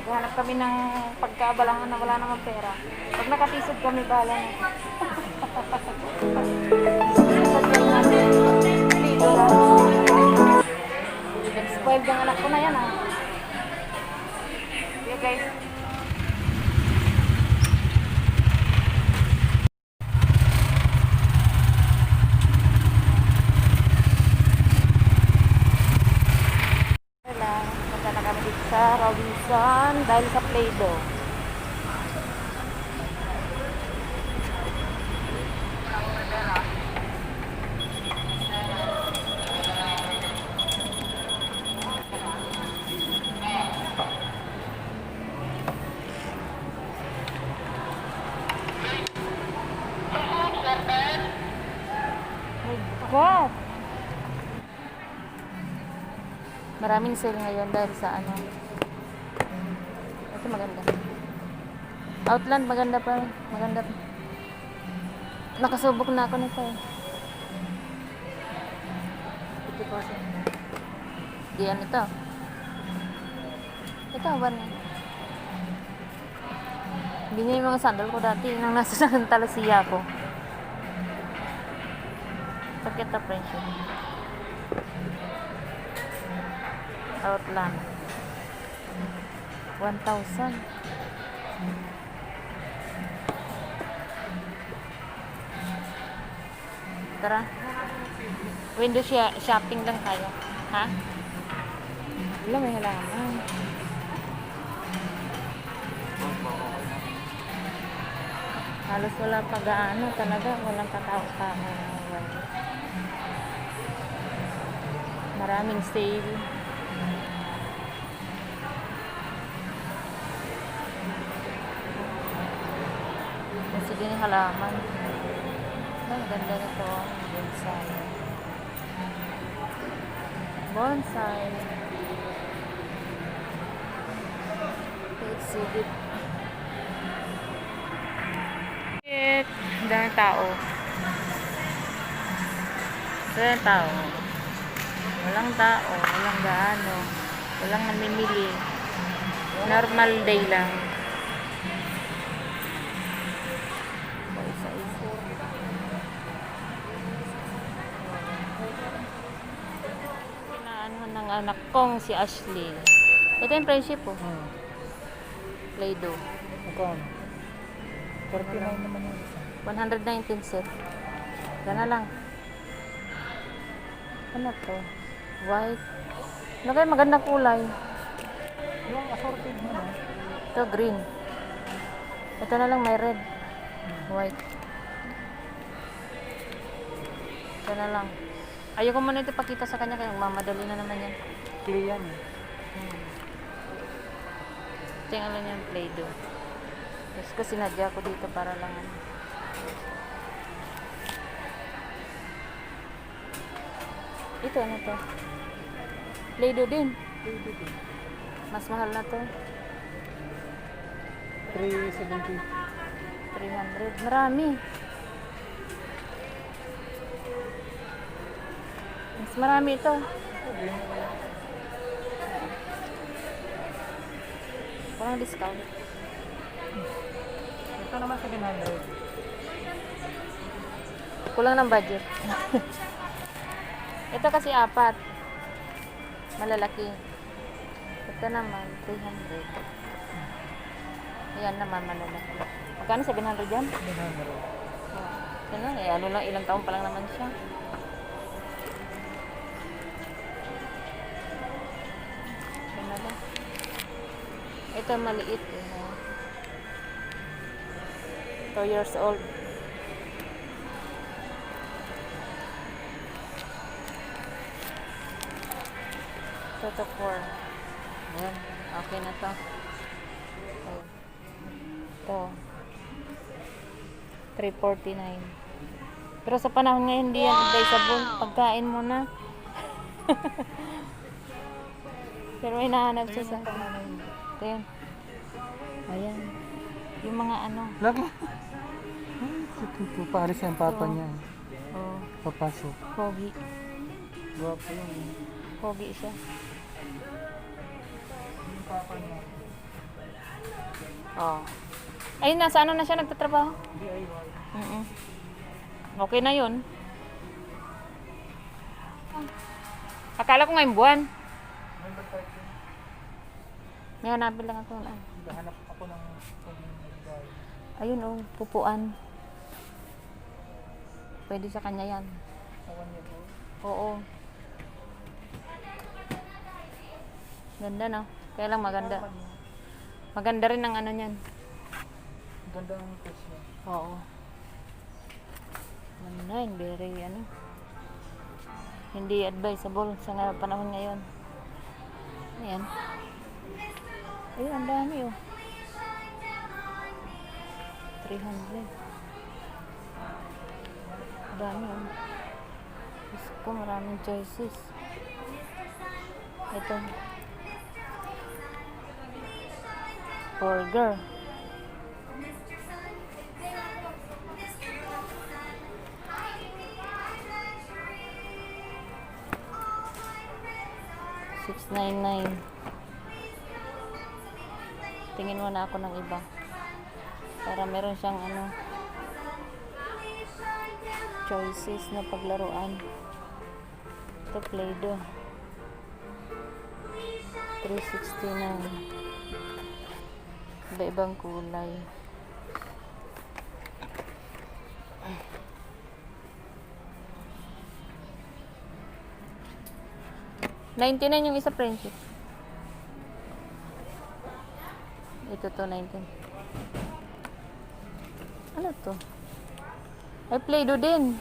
Naghanap kami ng pagkaabalangan na wala namang pera. Pag nakatisod kami, bahala na. Dito na. Nag-spoiled yung anak ko na yan, ah. Yeah, guys. Punta na kami dito sa Robinson dahil sa Play-Doh. My God! Maraming sale ngayon dahil sa ano. Ito maganda. Outland maganda pa. Maganda. Nakasubok na ako nito eh. 50%. Diyan ito. Ito, one yan. Hindi niya yung mga sandal ko dati. Nang nasa Talasya ko. Sakit na presyo. Outland 1,000. Tara, window shopping lang tayo, ha? Wala, may halaman. Halos wala pag-aano talaga, walang katao-tao. Maraming sale. Sige ni halaman. Ang ganda nito. Bonsai. Bonsai. Exhibit. Daming tao. Daming tao. Walang tao. Walang gaano. Walang namimili. Normal day lang. Ng anak kong si Ashley. Ito yung friendship po. Play-Doh. Magkano? 49 naman yun. 119 set. Gana lang. Ano to? White. Ano kayo magandang kulay? Yung assorted mo na. Ito green. Ito na lang may red. White. Ito na lang. Ayoko muna ito pakita sa kanya kaya mamadali na naman yan. Clear yan eh. Ito yung alam niya Play-Doh. Tapos ko sinadya ko dito para lang ano. Ito ano to? Play-Doh din. Play-Doh din. Mas mahal na to. 370. 300. Marami. Mas marami ito. Parang discount. Ito naman 700. Kulang ng budget. Ito kasi apat. Malalaki. Ito naman 300. Ayan naman malalaki. Magkano 700 yan? 700. Ano, eh, ano lang, ilang taon pa lang naman siya. Ano lang. Ito maliit. 2 years old. Ito to 4. Ayan. Okay na to. Ayan. Ito. 349. Pero sa panahon ngayon, hindi yan advisable. Pagkain mo na. Pero may nahanap siya sa... Ito yan. Ayan. Yung mga ano. Lagi. Paris yung papa niya. Oh, Papasok. pogi. Guwapo yun. Pogi siya. Yung papa niya. Oh. Ayun, nasa ano na siya nagtatrabaho? DIY. Mm. Okay na yun. Akala ko ngayong buwan. Member card yun. May hanapin lang ako. Naghahanap ako ng pag-DIY. Ayun oh, pupuan. Pwede sa kanya yan. Sa 1 year old. Oo. Ganda no? Kaya lang maganda. Maganda rin ang ano niyan. Ganda ng face niya. Oo. Ganda, very ano. Hindi advisable sa panahon ngayon. Ayan. Ayun, ang dami oh. 300. Dami oh. Diyos ko, maraming choices. Ito. Burger. $6.99. Tingin muna ako ng iba. Para meron siyang ano choices na paglaruan. Ito Play-Doh. $3.69. Iba-ibang kulay. $99 yung isa, friendship. Ito to, 19. Ano to? Ay, Play-Doh din.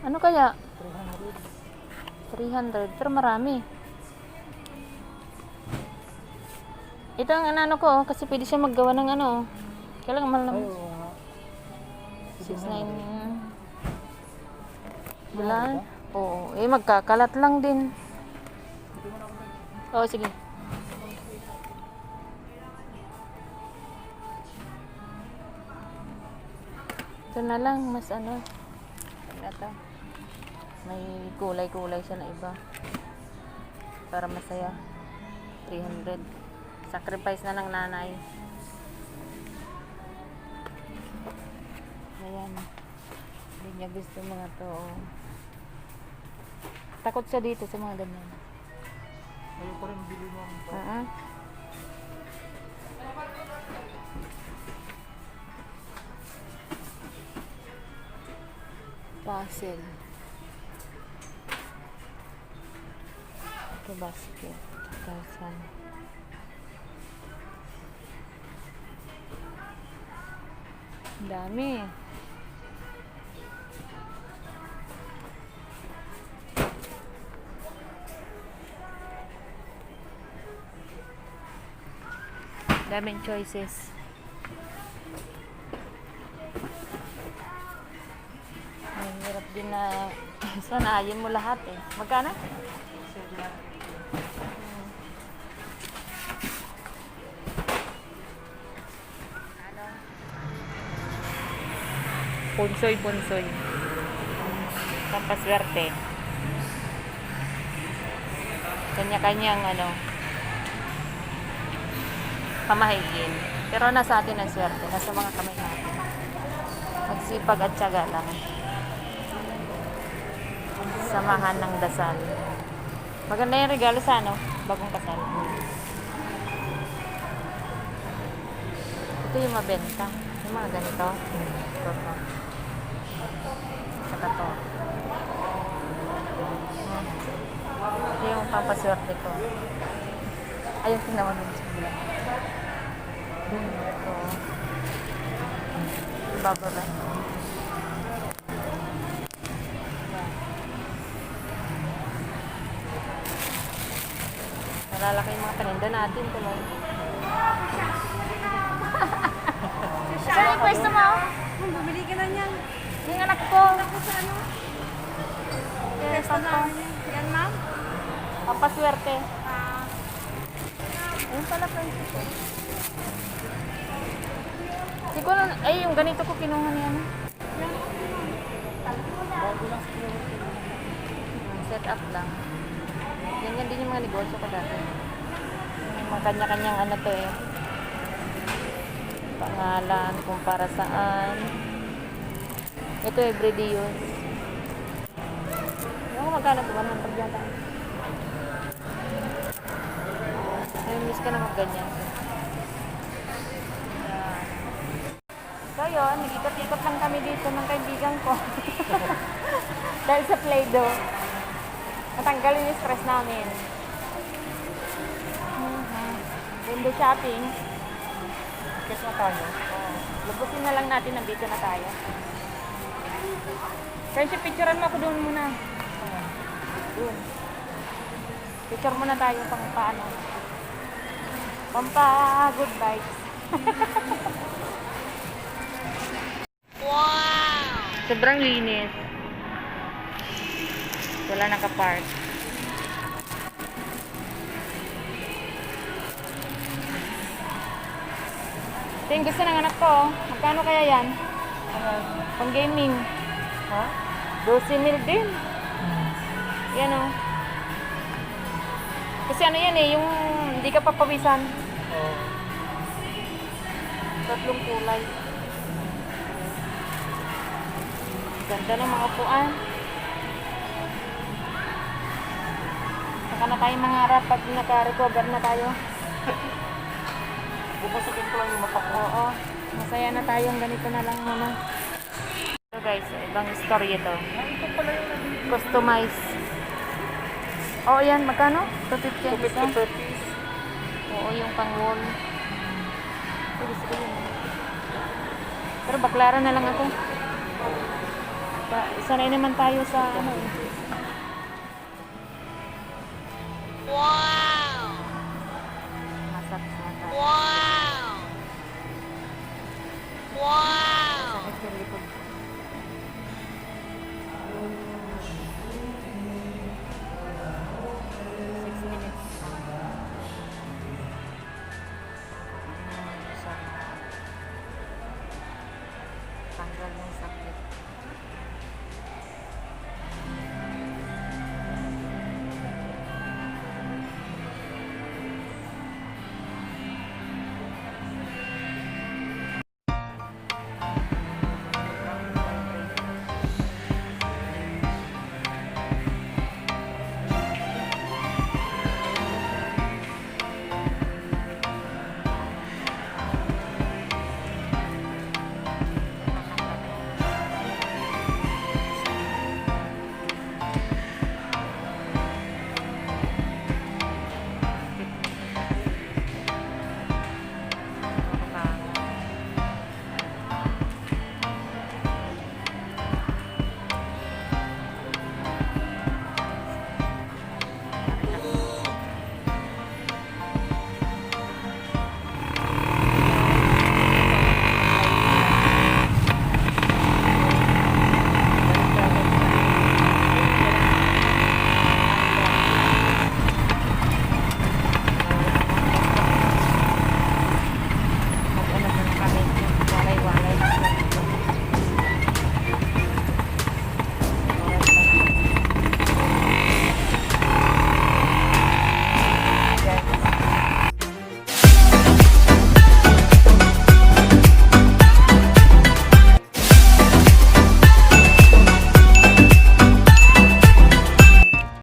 Ano kaya? 300. Pero marami. Ito ang ano ko, oh, kasi pwede siya maggawa ng ano. Kailangan mahal Ay, naman. oo nga. 6.9. Wala. Oo. Eh, magkakalat lang din. Oo, sige. Ito na lang, mas ano. Ito. May kulay-kulay siya na iba. Para masaya. 300. Sacrifice na ng nanay. Ayan. Hindi niya gusto mga to. Takot siya dito sa mga ganyan. Ayaw ko rin bili mo. Puzzle. Ito basket. 1,000. Dami. Daming choices. Ang hirap din na sanayin mo lahat eh. Magkano? Punsoy. Pampaswerte. Kanya-kanyang ano, pamahigin. Pero nasa atin ang swerte. Nasa mga kamay natin. Magsipag at tiyaga lang. Samahan ng dasal. Maganda yung regalo sa ano, bagong kasal. Ito yung mabenta. Yung mga ganito. Ito. Saka to. Ito yung pampaswerte ko. Ayun, tingnan mo dun sa bila. Ito. Bababa. Nalalaki yung mga paninda natin. Tuloy. Saan yung pwesto mo? Bumili ka na niyan. Yung anak ko. Ako sa ano? Yes, Pwesto namin. Yan, ma'am? Papaswerte. Ah, Ayun pala, friendship ko. Siguro, ay, yung ganito ko kinuha niya. Ano? Set up lang. Ganyan din yung mga negosyo ko dati. Yung mga kanya-kanyang ano to eh. Pangalan, kung para saan. Ito everyday use. Yung magkano ito? 100 yata. Ay, miss ka na magganyan. Ayan. So yun, nag-ikot-ikot lang kami dito ng kaibigan ko. Dahil sa Play-Doh. Natanggalin yung stress namin. Window shopping. Kiss na tayo. Lubusin na lang natin, nandito na tayo. Friendship, picturean mo ako doon muna. Doon. Picture muna tayo pang paano. Good vibes. Wow! Sobrang linis. Wala nakapark. Ito yung gusto ng anak ko. Magkano kaya yan? Pang gaming. Ha? 12 mil din. Yan o. Kasi ano yan eh, yung hindi ka papawisan. Oo. Tatlong kulay. Ganda ng mga upuan. Saka na tayo mangarap pag naka-recover na tayo. Bubasukin ko lang yung mata ko. Oo. Masaya na tayong ganito na lang muna. So guys, ibang story ito. Ito pala yung nabili. Customize. Oo yan, magkano? 250 ang isa. 250 per piece. Oo, yung pang wall. Gusto ko yun. Pero baklara na lang ako. Sanay naman tayo sa ano eh. Wow! Masak na tayo.